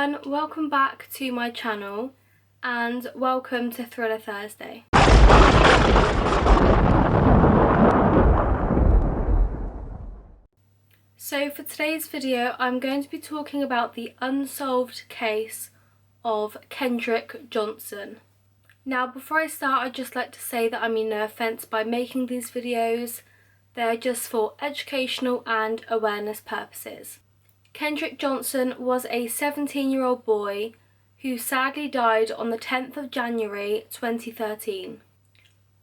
everyone, welcome back to my channel and welcome to Thriller Thursday. So for today's video I'm going to be talking about the unsolved case of Kendrick Johnson. Now before I start, I'd just like to say that I mean no offence by making these videos. They're just for educational and awareness purposes. Kendrick Johnson was a 17-year-old boy who sadly died on the 10th of January 2013.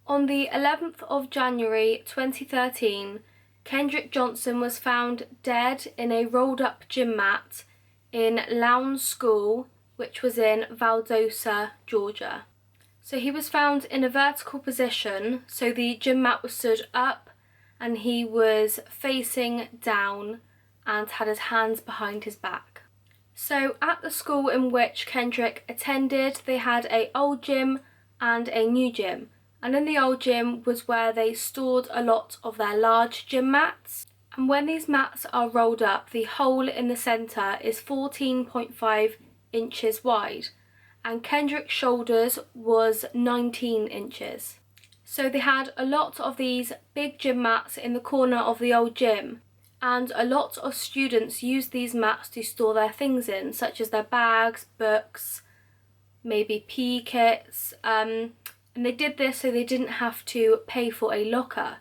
On the 11th of January 2013, Kendrick Johnson was found dead in a rolled up gym mat in Lowndes School, which was in Valdosta, Georgia. So he was found in a vertical position, so the gym mat was stood up and he was facing down and had his hands behind his back. So at the school in which Kendrick attended, they had an old gym and a new gym. And in the old gym was where they stored a lot of their large gym mats. And when these mats are rolled up, the hole in the centre is 14.5 inches wide. And Kendrick's shoulders was 19 inches. So they had a lot of these big gym mats in the corner of the old gym. And a lot of students used these mats to store their things in, such as their bags, books, maybe PE kits, and they did this so they didn't have to pay for a locker,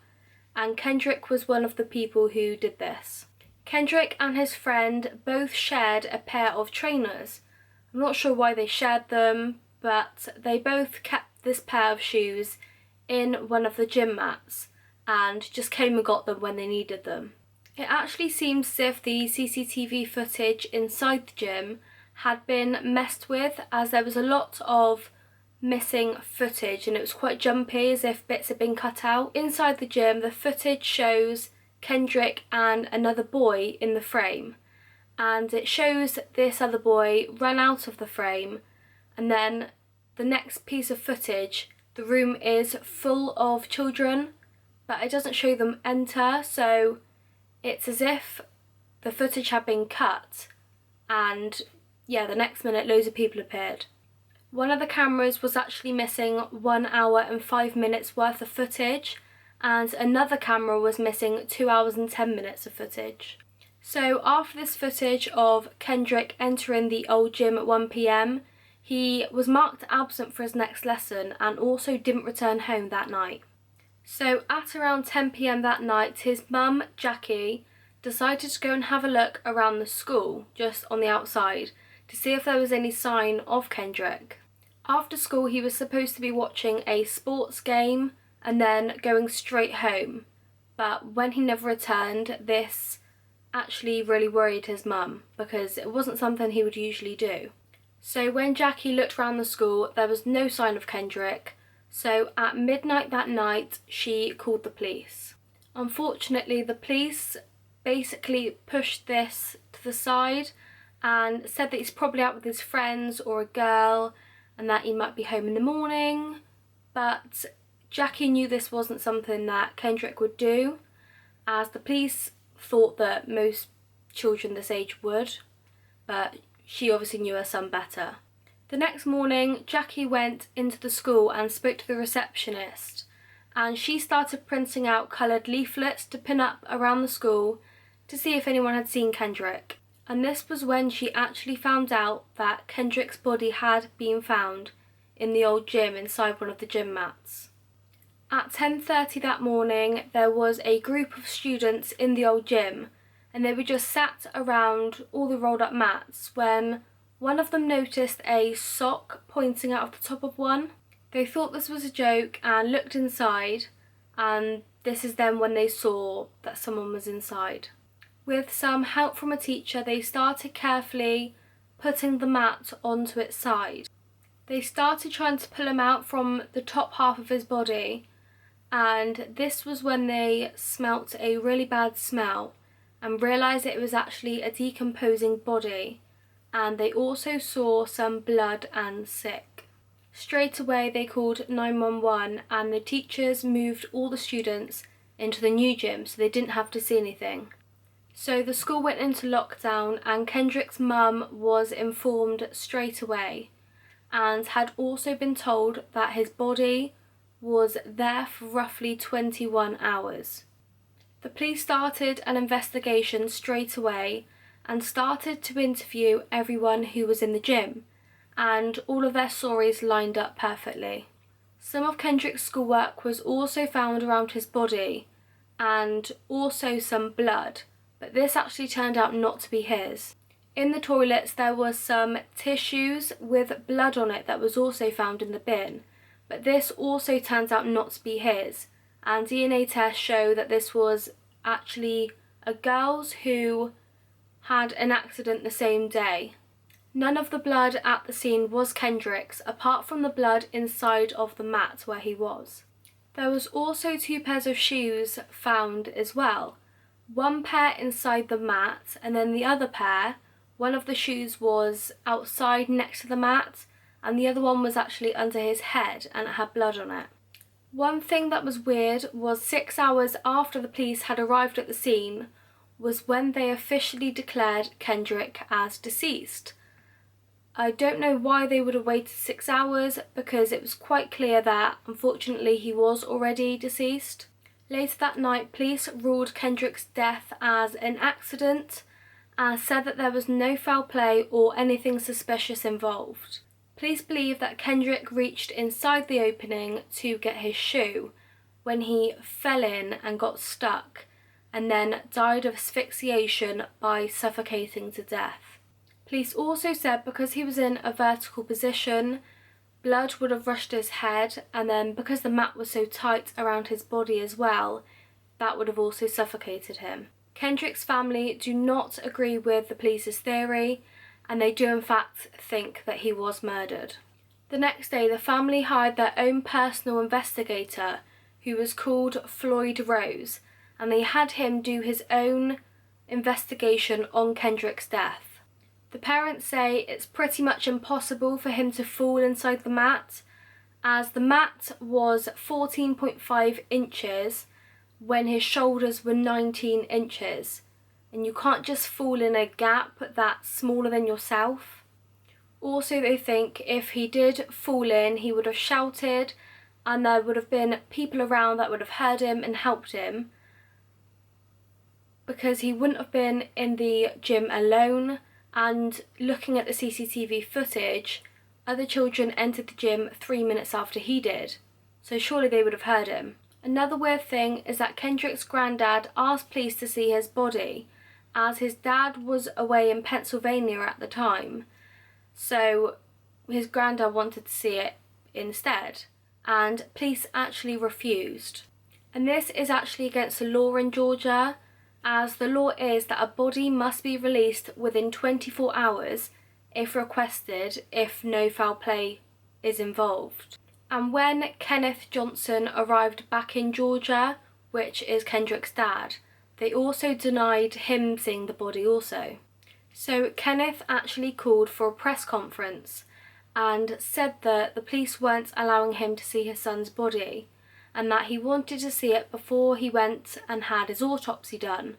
and Kendrick was one of the people who did this. Kendrick and his friend both shared a pair of trainers. I'm not sure why they shared them, but they both kept this pair of shoes in one of the gym mats and just came and got them when they needed them. It actually seems as if the CCTV footage inside the gym had been messed with, as there was a lot of missing footage and it was quite jumpy, as if bits had been cut out. Inside the gym, the footage shows Kendrick and another boy in the frame, and it shows this other boy run out of the frame, and then the next piece of footage, the room is full of children, but it doesn't show them enter, so it's as if the footage had been cut and the next minute loads of people appeared. One of the cameras was actually missing 1 hour and 5 minutes worth of footage, and another camera was missing 2 hours and 10 minutes of footage. So after this footage of Kendrick entering the old gym at 1 PM, he was marked absent for his next lesson and also didn't return home that night. So at around 10 PM that night, his mum, Jackie, decided to go and have a look around the school, just on the outside, to see if there was any sign of Kendrick. After school, he was supposed to be watching a sports game and then going straight home. But when he never returned, this actually really worried his mum, because it wasn't something he would usually do. So when Jackie looked around the school, there was no sign of Kendrick. So at midnight that night, she called the police. Unfortunately, the police basically pushed this to the side and said that he's probably out with his friends or a girl and that he might be home in the morning. But Jackie knew this wasn't something that Kendrick would do, as the police thought that most children this age would, but she obviously knew her son better. The next morning, Jackie went into the school and spoke to the receptionist, and she started printing out coloured leaflets to pin up around the school to see if anyone had seen Kendrick. And this was when she actually found out that Kendrick's body had been found in the old gym inside one of the gym mats. At 10:30 that morning, there was a group of students in the old gym, and they were just sat around all the rolled up mats when one of them noticed a sock pointing out of the top of one. They thought this was a joke and looked inside, and this is then when they saw that someone was inside. With some help from a teacher, they started carefully putting the mat onto its side. They started trying to pull him out from the top half of his body, and this was when they smelt a really bad smell and realised that it was actually a decomposing body. And they also saw some blood and sick. Straight away they called 911, and the teachers moved all the students into the new gym so they didn't have to see anything. So the school went into lockdown and Kendrick's mum was informed straight away and had also been told that his body was there for roughly 21 hours. The police started an investigation straight away and started to interview everyone who was in the gym, and all of their stories lined up perfectly. Some of Kendrick's schoolwork was also found around his body and also some blood, but this actually turned out not to be his. In the toilets there was some tissues with blood on it that was also found in the bin, but this also turns out not to be his, and DNA tests show that this was actually a girl's who had an accident the same day. None of the blood at the scene was Kendrick's, apart from the blood inside of the mat where he was. There was also 2 pairs of shoes found as well. One pair inside the mat, and then the other pair, one of the shoes was outside next to the mat, and the other one was actually under his head and it had blood on it. One thing that was weird was 6 hours after the police had arrived at the scene was when they officially declared Kendrick as deceased. I don't know why they would have waited 6 hours, because it was quite clear that unfortunately he was already deceased. Later that night, police ruled Kendrick's death as an accident and said that there was no foul play or anything suspicious involved. Police believe that Kendrick reached inside the opening to get his shoe when he fell in and got stuck, and then died of asphyxiation by suffocating to death. Police also said because he was in a vertical position, blood would have rushed his head, and then because the mat was so tight around his body as well, that would have also suffocated him. Kendrick's family do not agree with the police's theory, and they do in fact think that he was murdered. The next day, the family hired their own personal investigator, who was called Floyd Rose, and they had him do his own investigation on Kendrick's death. The parents say it's pretty much impossible for him to fall inside the mat, as the mat was 14.5 inches when his shoulders were 19 inches, and you can't just fall in a gap that's smaller than yourself. Also, they think if he did fall in, he would have shouted and there would have been people around that would have heard him and helped him, because he wouldn't have been in the gym alone. And looking at the CCTV footage, other children entered the gym 3 minutes after he did, so surely they would have heard him. Another weird thing is that Kendrick's granddad asked police to see his body, as his dad was away in Pennsylvania at the time, so his granddad wanted to see it instead, and police actually refused. And this is actually against the law in Georgia, as the law is that a body must be released within 24 hours if requested, if no foul play is involved. And when Kenneth Johnson arrived back in Georgia, which is Kendrick's dad, they also denied him seeing the body also. So Kenneth actually called for a press conference and said that the police weren't allowing him to see his son's body, and that he wanted to see it before he went and had his autopsy done,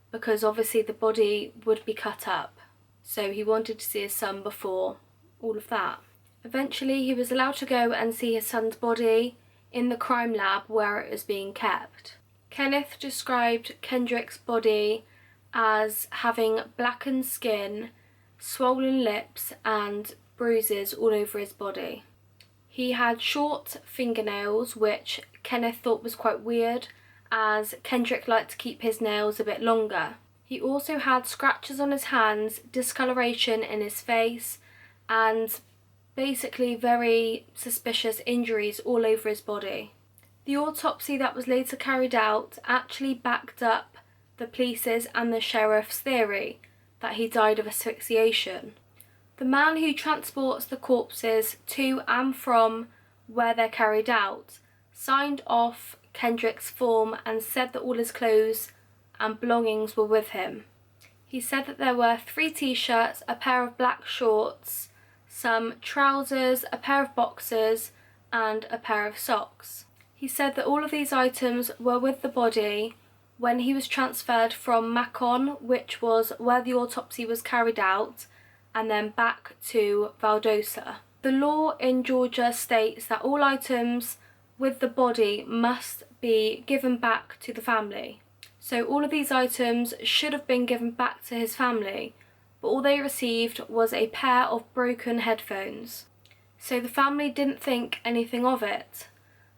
because obviously the body would be cut up. So he wanted to see his son before all of that. Eventually he was allowed to go and see his son's body in the crime lab where it was being kept. Kenneth described Kendrick's body as having blackened skin, swollen lips and bruises all over his body. He had short fingernails, which Kenneth thought was quite weird, as Kendrick liked to keep his nails a bit longer. He also had scratches on his hands, discoloration in his face, and basically very suspicious injuries all over his body. The autopsy that was later carried out actually backed up the police's and the sheriff's theory that he died of asphyxiation. The man who transports the corpses to and from where they're carried out signed off Kendrick's form and said that all his clothes and belongings were with him. He said that there were 3 t-shirts, a pair of black shorts, some trousers, a pair of boxers and a pair of socks. He said that all of these items were with the body when he was transferred from Macon, which was where the autopsy was carried out, and then back to Valdosta. The law in Georgia states that all items with the body must be given back to the family. So all of these items should have been given back to his family, but all they received was a pair of broken headphones. So the family didn't think anything of it,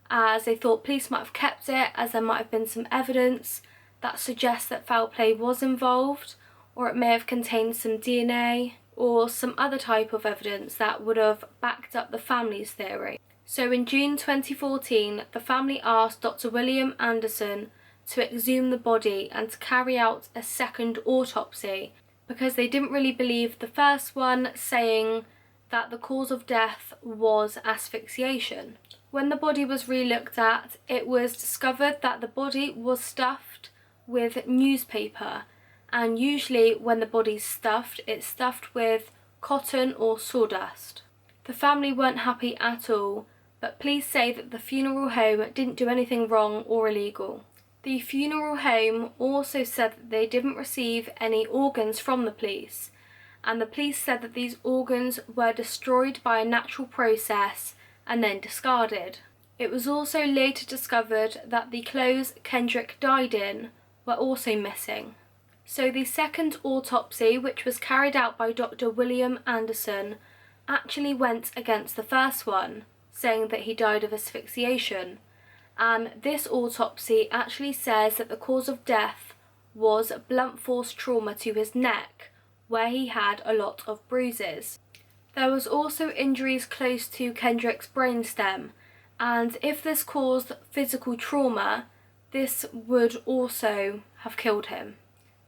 as they thought police might have kept it, as there might have been some evidence that suggests that foul play was involved, or it may have contained some DNA or some other type of evidence that would have backed up the family's theory. So in June 2014, the family asked Dr. William Anderson to exhume the body and to carry out a second autopsy, because they didn't really believe the first one, saying that the cause of death was asphyxiation. When the body was re-looked at, it was discovered that the body was stuffed with newspaper, and usually when the body's stuffed, it's stuffed with cotton or sawdust. The family weren't happy at all, but police say that the funeral home didn't do anything wrong or illegal. The funeral home also said that they didn't receive any organs from the police, and the police said that these organs were destroyed by a natural process and then discarded. It was also later discovered that the clothes Kendrick died in were also missing. So the second autopsy, which was carried out by Dr. William Anderson, actually went against the first one, saying that he died of asphyxiation. And this autopsy actually says that the cause of death was blunt force trauma to his neck, where he had a lot of bruises. There was also injuries close to Kendrick's brainstem, and if this caused physical trauma, this would also have killed him.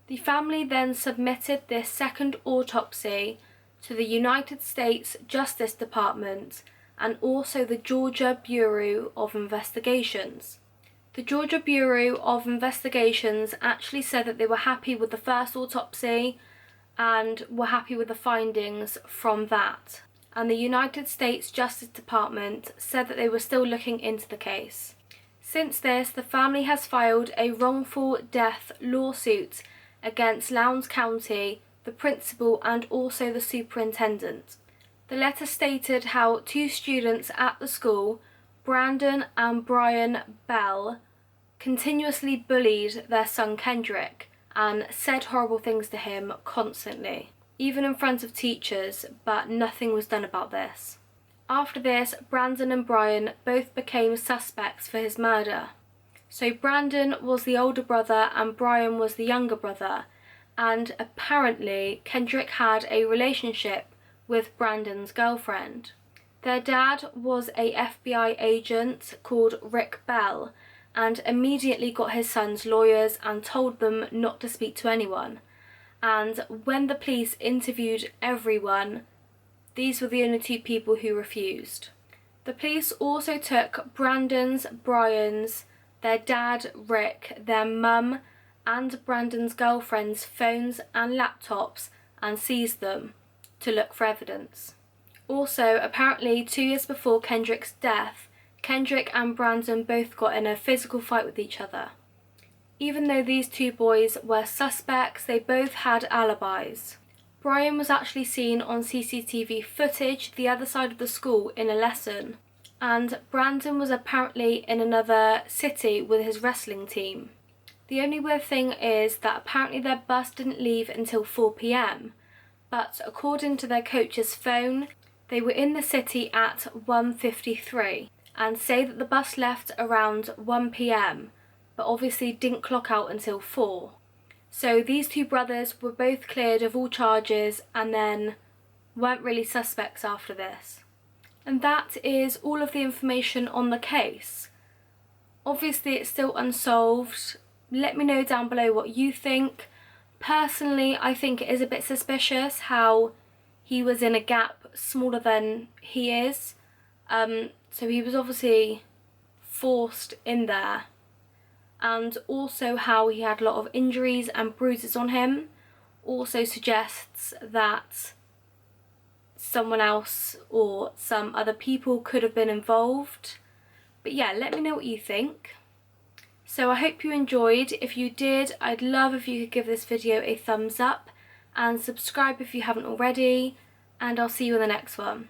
The family then submitted this second autopsy to the United States Justice Department and also the Georgia Bureau of Investigations. The Georgia Bureau of Investigations actually said that they were happy with the first autopsy and were happy with the findings from that. And the United States Justice Department said that they were still looking into the case. Since this, the family has filed a wrongful death lawsuit against Lowndes County, the principal and also the superintendent. The letter stated how two students at the school, Brandon and Brian Bell, continuously bullied their son Kendrick and said horrible things to him constantly, even in front of teachers, but nothing was done about this. After this, Brandon and Brian both became suspects for his murder. So Brandon was the older brother and Brian was the younger brother, and apparently Kendrick had a relationship with Brandon's girlfriend. Their dad was a FBI agent called Rick Bell, and immediately got his son's lawyers and told them not to speak to anyone. And when the police interviewed everyone, these were the only two people who refused. The police also took Brandon's, Brian's, their dad Rick, their mum and Brandon's girlfriend's phones and laptops and seized them to look for evidence. Also, apparently 2 years before Kendrick's death, Kendrick and Brandon both got in a physical fight with each other. Even though these two boys were suspects, they both had alibis. Brian was actually seen on CCTV footage the other side of the school in a lesson, and Brandon was apparently in another city with his wrestling team. The only weird thing is that apparently their bus didn't leave until 4 p.m, but according to their coach's phone, they were in the city at 1:53 and say that the bus left around 1 p.m, but obviously didn't clock out until 4. So these two brothers were both cleared of all charges and then weren't really suspects after this. And that is all of the information on the case. Obviously it's still unsolved. Let me know down below what you think. Personally, I think it is a bit suspicious how he was in a gap smaller than he is. So he was obviously forced in there. And also how he had a lot of injuries and bruises on him also suggests that someone else or some other people could have been involved. But yeah, let me know what you think. So I hope you enjoyed. If you did, I'd love if you could give this video a thumbs up and subscribe if you haven't already, and I'll see you in the next one.